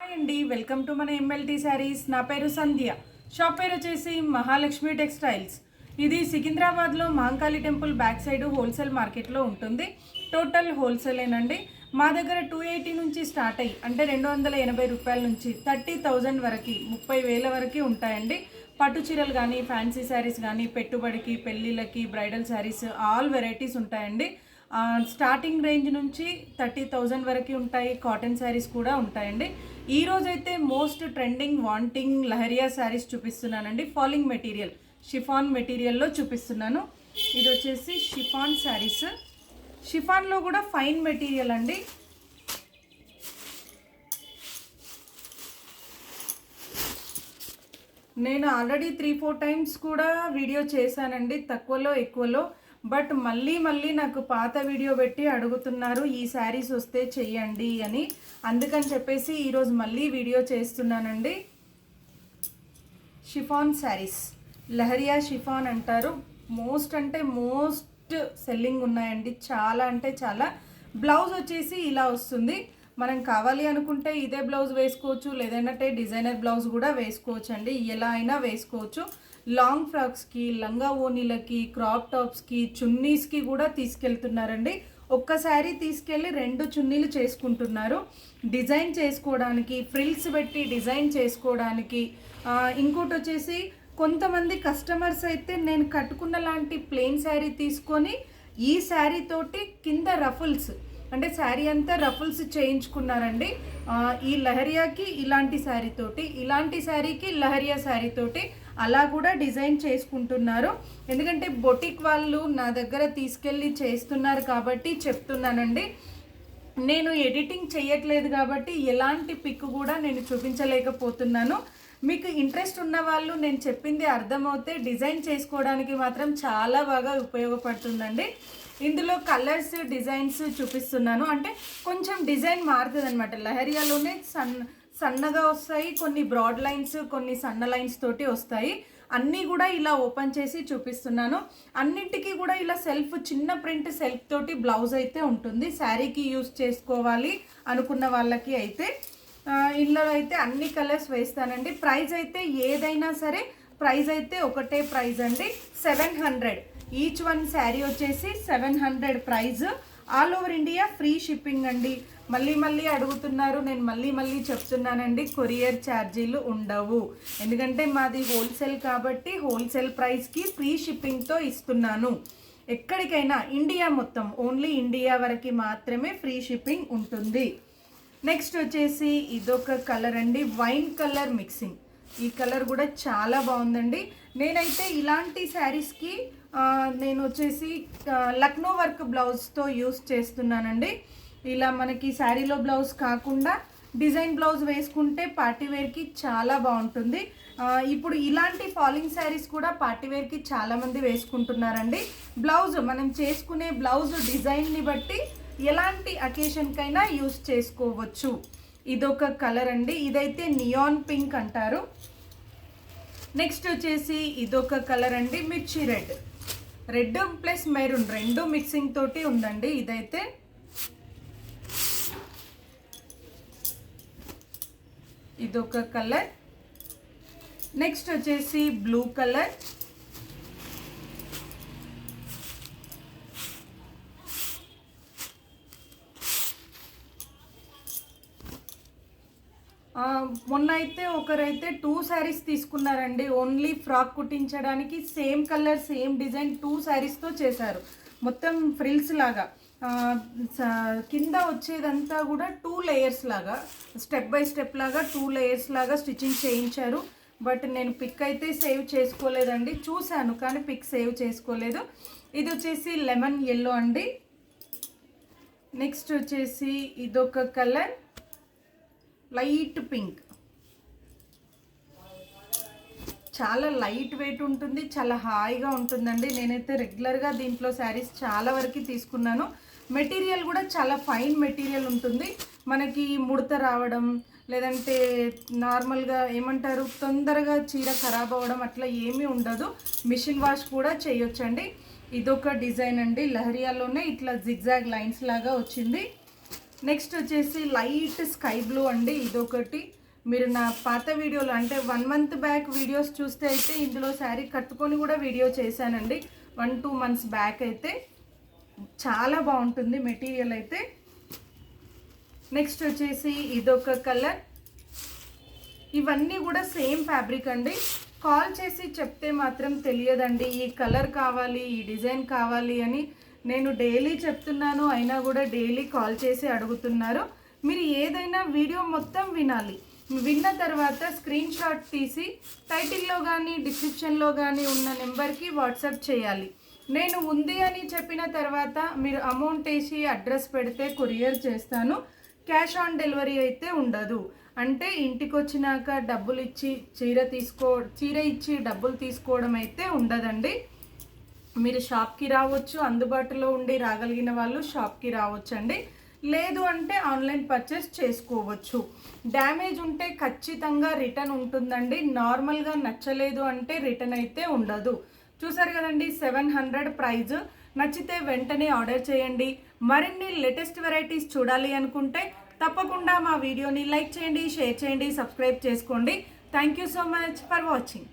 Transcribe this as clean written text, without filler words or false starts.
Hi అండి, welcome to మన MLT saris. నా పేరు సంధ్య. షాప్ పేరు వచ్చేసి మహాలక్ష్మి టెక్స్టైల్స్. ఇది సికింద్రాబాద్లో Mahankali temple back side wholesale మార్కెట్లో ఉంటుంది. టోటల్ హోల్సేలేనండి. మా దగ్గర 280 నుంచి స్టార్ట్ అయ్యి అంటే 280 రూపాయల నుంచి 30,000 వరకు 30,000 వరకు ఉంటాయండి. పట్టు చీరలు కానీ, ఫ్యాన్సీ శారీస్ కానీ, పెట్టుబడికి, పెళ్ళిళ్ళకి, బ్రైడల్ శారీస్ ఆల్ వెరైటీస్ ఉంటాయండి. స్టార్టింగ్ రేంజ్ నుంచి 30,000 వరకు ఉంటాయి. కాటన్ శారీస్ కూడా ఉంటాయండి. ఈరోజైతే most trending wanting leheriya saris చూపిస్తున్నానండి. ఫాలింగ్ మెటీరియల్ షిఫాన్ మెటీరియల్లో చూపిస్తున్నాను. ఇది వచ్చేసి షిఫాన్ శారీస్. షిఫాన్లో కూడా ఫైన్ మెటీరియల్ అండి. నేను ఆల్రెడీ 3-4 టైమ్స్ కూడా వీడియో చేశానండి, తక్కువలో ఎక్కువలో. బట్ మళ్ళీ నాకు పాత వీడియో పెట్టి అడుగుతున్నారు ఈ శారీస్ వస్తే చెయ్యండి అని. అందుకని చెప్పేసి ఈరోజు మళ్ళీ వీడియో చేస్తున్నానండి. షిఫాన్ శారీస్, లహరియా షిఫాన్ అంటారు. మోస్ట్ సెల్లింగ్ ఉన్నాయండి, చాలా అంటే చాలా. బ్లౌజ్ వచ్చేసి ఇలా వస్తుంది. మనం కావాలి అనుకుంటే ఇదే బ్లౌజ్ వేసుకోవచ్చు, లేదంటే డిజైనర్ బ్లౌజ్ కూడా వేసుకోవచ్చు అండి. ఎలా అయినా వేసుకోవచ్చు. లాంగ్ ఫ్రాక్స్కి, లంగా ఓనీలకి, క్రాప్ టాప్స్కి, చున్నీస్కి కూడా తీసుకెళ్తున్నారండి. ఒక్కసారి తీసుకెళ్ళి 2 చున్నీలు చేసుకుంటున్నారు. డిజైన్ చేసుకోవడానికి, ఫ్రిల్స్ పెట్టి డిజైన్ చేసుకోవడానికి. ఇంకోటి వచ్చేసి కొంతమంది కస్టమర్స్ అయితే నేను కట్టుకున్న లాంటి ప్లెయిన్ శారీ తీసుకొని ఈ శారీ తోటి కింద రఫుల్స్ అంటే శారీ అంతా రఫుల్స్ చేయించుకున్నారండి. ఈ లహరియాకి ఇలాంటి శారీ తోటి, ఇలాంటి శారీకి లహరియా శారీ తోటి అలా కూడా డిజైన్ చేసుకుంటున్నారు. ఎందుకంటే బొటిక్ వాళ్ళు నా దగ్గర తీసుకెళ్ళి చేస్తున్నారు కాబట్టి చెప్తున్నానండి. నేను ఎడిటింగ్ చేయట్లేదు కాబట్టి ఎలాంటి పిక్ కూడా నేను చూపించలేకపోతున్నాను. మీకు ఇంట్రెస్ట్ ఉన్న వాళ్ళు నేను చెప్పింది అర్థమవుతే డిజైన్ చేసుకోవడానికి మాత్రం చాలా బాగా ఉపయోగపడుతుందండి. ఇందులో కలర్స్, డిజైన్స్ చూపిస్తున్నాను. అంటే కొంచెం డిజైన్ మారుతుంది అనమాట. లహరియాలోనే సన్నగా వస్తాయి, కొన్ని బ్రాడ్ లైన్స్, కొన్ని సన్న లైన్స్ తోటి వస్తాయి. అన్నీ కూడా ఇలా ఓపెన్ చేసి చూపిస్తున్నాను. అన్నింటికి కూడా ఇలా చిన్న ప్రింట్ సెల్ఫ్ తోటి బ్లౌజ్ అయితే ఉంటుంది. శారీకి యూస్ చేసుకోవాలి అనుకున్న వాళ్ళకి అయితే ఇందులో అయితే అన్ని కలర్స్ వేస్తానండి. ప్రైస్ అయితే ఏదైనా సరే ప్రైస్ అయితే ఒకటే ప్రైస్ అండి, 700. ఈచ్ వన్ శారీ వచ్చేసి 700 price. All over India free shipping అండి. మళ్ళీ అడుగుతున్నారు, నేను మళ్ళీ చెప్తున్నానండి, కొరియర్ ఛార్జీలు ఉండవు. ఎందుకంటే మాది హోల్సేల్ కాబట్టి హోల్సేల్ ప్రైస్కి ఫ్రీ షిప్పింగ్తో ఇస్తున్నాను. ఎక్కడికైనా ఇండియా మొత్తం, ఓన్లీ ఇండియా వరకు మాత్రమే ఫ్రీ షిప్పింగ్ ఉంటుంది. నెక్స్ట్ వచ్చేసి ఇదొక కలర్ అండి, వైన్ కలర్ మిక్సింగ్. ఈ కలర్ కూడా చాలా బాగుందండి. నేనైతే ఇలాంటి శారీస్కి నేను వచ్చేసి లక్నో వర్క్ బ్లౌజ్తో యూస్ చేస్తున్నానండి. ఇలా మనకి శారీలో బ్లౌజ్ కాకుండా డిజైన్ బ్లౌజ్ వేసుకుంటే పార్టీవేర్కి చాలా బాగుంటుంది. ఇప్పుడు ఇలాంటి ఫాలింగ్ శారీస్ కూడా పార్టీవేర్కి చాలామంది వేసుకుంటున్నారండి. బ్లౌజ్ మనం చేసుకునే బ్లౌజ్ డిజైన్ని బట్టి ఎలాంటి అకేషన్కైనా యూస్ చేసుకోవచ్చు. ఇదొక కలర్ అండి, ఇదైతే నియాన్ పింక్ అంటారు. నెక్స్ట్ వచ్చేసి ఇదొక కలర్ అండి, మిర్చి రెడ్ ప్లస్ మెరూన్ 2 మిక్సింగ్ తోటి ఉందండి. ఇదైతే ఇదొక కలర్. నెక్స్ట్ వచ్చేసి బ్లూ కలర్. మొన్న అయితే ఒకరైతే 2 శారీస్ తీసుకున్నారండి. ఓన్లీ ఫ్రాక్ కుట్టించడానికి సేమ్ కలర్ సేమ్ డిజైన్ 2 శారీస్తో చేశారు. మొత్తం ఫ్రిల్స్ లాగా కింద వచ్చేదంతా కూడా 2 లేయర్స్ లాగా, స్టెప్ బై స్టెప్ లాగా 2 లేయర్స్ లాగా స్టిచ్చింగ్ చేయించారు. బట్ నేను పిక్ అయితే సేవ్ చేసుకోలేదండి. చూశాను కానీ పిక్ సేవ్ చేసుకోలేదు. ఇది వచ్చేసి లెమన్ ఎల్లో అండి. నెక్స్ట్ వచ్చేసి ఇదొక కలర్, లైట్ పింక్. చాలా లైట్ వెయిట్ ఉంటుంది, చాలా హాయిగా ఉంటుందండి. నేనైతే రెగ్యులర్గా దీంట్లో శారీస్ చాలా వరకు తీసుకున్నాను. మెటీరియల్ కూడా చాలా ఫైన్ మెటీరియల్ ఉంటుంది. మనకి ముడత రావడం, లేదంటే నార్మల్గా ఏమంటారు తొందరగా చీర ఖరాబ్ అవ్వడం అట్లా ఏమీ ఉండదు. మిషన్ వాష్ కూడా చేయొచ్చండి. ఇదొక డిజైన్ అండి, లహరియాలోనే ఇట్లా జిగ్జాగ్ లైన్స్ లాగా వచ్చింది. నెక్స్ట్ వచ్చేసి లైట్ స్కై బ్లూ అండి. ఇదొకటి మీరు నా పాత వీడియోలో అంటే 1 మంత్ బ్యాక్ వీడియోస్ చూస్తే అయితే ఇందులో శారీ కట్టుకొని కూడా వీడియో చేశానండి. 1-2 మంత్స్ బ్యాక్ అయితే చాలా బాగుంటుంది మెటీరియల్ అయితే. నెక్స్ట్ వచ్చేసి ఇదొక కలర్. ఇవన్నీ కూడా సేమ్ ఫ్యాబ్రిక్ అండి. కాల్ చేసి చెప్తే మాత్రం తెలియదండి ఈ కలర్ కావాలి, ఈ డిజైన్ కావాలి అని. నేను డైలీ చెప్తున్నాను, అయినా కూడా డైలీ కాల్ చేసి అడుగుతున్నారు. మీరు ఏదైనా వీడియో మొత్తం వినాలి. విన్న తర్వాత స్క్రీన్ షాట్ తీసి టైటిల్లో కానీ డిస్క్రిప్షన్లో కానీ ఉన్న నెంబర్కి వాట్సాప్ చేయాలి. నేను ఉంది అని చెప్పిన తర్వాత మీరు అమౌంట్ వేసి అడ్రస్ పెడితే కొరియర్ చేస్తాను. క్యాష్ ఆన్ డెలివరీ అయితే ఉండదు. అంటే ఇంటికి వచ్చినాక డబ్బులు ఇచ్చి చీర ఇచ్చి డబ్బులు తీసుకోవడం అయితే ఉండదండి. మీరు షాప్కి రావచ్చు, అందుబాటులో ఉండి రాగలిగిన వాళ్ళు షాప్కి రావచ్చండి. లేదు అంటే ఆన్లైన్ పర్చేస్ చేసుకోవచ్చు. డ్యామేజ్ ఉంటే ఖచ్చితంగా రిటర్న్ ఉంటుందండి. నార్మల్గా నచ్చలేదు అంటే రిటర్న్ అయితే ఉండదు. చూసారు కదండి 700 ప్రైజ్. నచ్చితే వెంటనే ఆర్డర్ చేయండి. మరిన్ని లేటెస్ట్ వెరైటీస్ చూడాలి అనుకుంటే తప్పకుండా మా వీడియోని లైక్ చేయండి, షేర్ చేయండి, సబ్స్క్రైబ్ చేసుకోండి. Thank you so much for watching.